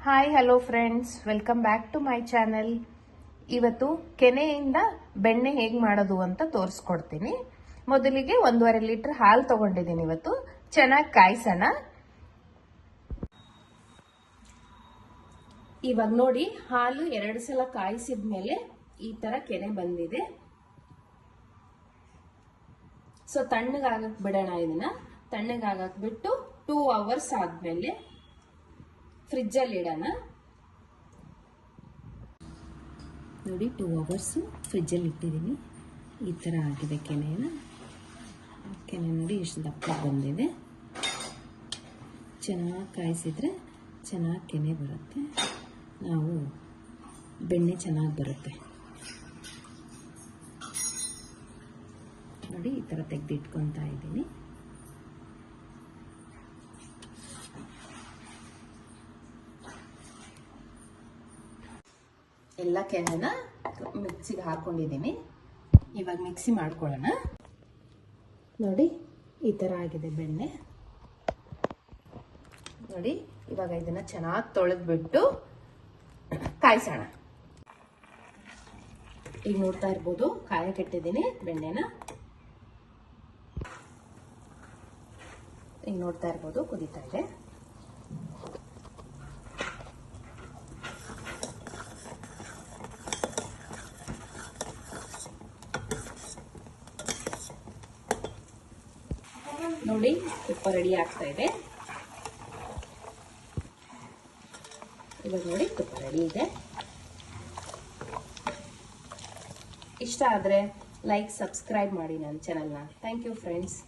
Hi hello friends, welcome back to my channel. ಇವತ್ತು ಕೆನೆಯಿಂದ ಬೆಣ್ಣೆ ಹೇಗೆ ಮಾಡೋದು ಅಂತ ತೋರಿಸ್ಕೊಡ್ತೀನಿ. ಮೊದಲಿಗೆ 1.5 ಲೀಟರ್ ಹಾಲು ತಗೊಂಡಿದ್ದೀನಿ. ಇವತ್ತು ಚೆನ್ನಾಗಿ ಕಾಯಿಸೋಣ. ಇವಾಗ ನೋಡಿ, ಹಾಲು 2 ಸಲ ಕಾಯಿಸಿದ್ಮೇಲೆ ಈ ತರ ಕೆನೆ ಬಂದಿದೆ. ಸೊ ತಣ್ಣಗಾಗಕ್ ಬಿಡೋಣ. ಇದನ್ನ ತಣ್ಣಗಾಗಕ್ ಬಿಟ್ಟು 2 ಅವರ್ಸ್ ಆದ್ಮೇಲೆ ಫ್ರಿಜ್ ಅಲ್ಲಿ ಇಡೋಣ. ನೋಡಿ, 2 ಅವರ್ಸ್ ಫ್ರಿಜ್ ಅಲ್ಲಿ ಇಟ್ಟಿದ್ದೀನಿ. ಈ ತರ ಆಗಿದೆ ಕೆನೆ ನೋಡಿ, ಎಷ್ಟು ದಪ್ಪ ಬಂದಿದೆ. ಚೆನ್ನಾಗಿ ಕಾಯಿಸಿದ್ರೆ ಚೆನ್ನಾಗಿ ಕೆನೆ ಬರುತ್ತೆ, ನಾವು ಬೆಣ್ಣೆ ಚೆನ್ನಾಗಿ ಬರುತ್ತೆ. ನೋಡಿ, ಈ ತರ ತೆಗೆದಿಟ್ಕೊತಾ ಇದ್ದೀನಿ. ಎಲ್ಲ ಕೆನೆನ ಮಿಕ್ಸಿಗೆ ಹಾಕೊಂಡಿದ್ದೀನಿ. ಇವಾಗ ಮಿಕ್ಸಿ ಮಾಡ್ಕೊಳ್ಳೋಣ. ನೋಡಿ, ಈ ತರ ಆಗಿದೆ ಬೆಣ್ಣೆ. ನೋಡಿ, ಇವಾಗ ಇದನ್ನ ಚೆನ್ನಾಗಿ ತೊಳೆದ್ಬಿಟ್ಟು ಕಾಯಿಸೋಣ. ಈಗ ನೋಡ್ತಾ ಇರ್ಬೋದು, ಕಾಯಕ್ಕಿಟ್ಟಿದ್ದೀನಿ ಬೆಣ್ಣೆನ. ಈಗ ನೋಡ್ತಾ ಇರ್ಬೋದು, ಕುದೀತಾ ಇದೆ. ನೋಡಿ, ತುಪ್ಪ ರೆಡಿ ಆಗ್ತಾ ಇದೆ. ಇವಾಗ ನೋಡಿ, ತುಪ್ಪ ರೆಡಿ ಇದೆ. ಇಷ್ಟ ಆದ್ರೆ ಲೈಕ್, ಸಬ್ಸ್ಕ್ರೈಬ್ ಮಾಡಿ ನನ್ನ ಚಾನೆಲ್ನ. Thank you friends.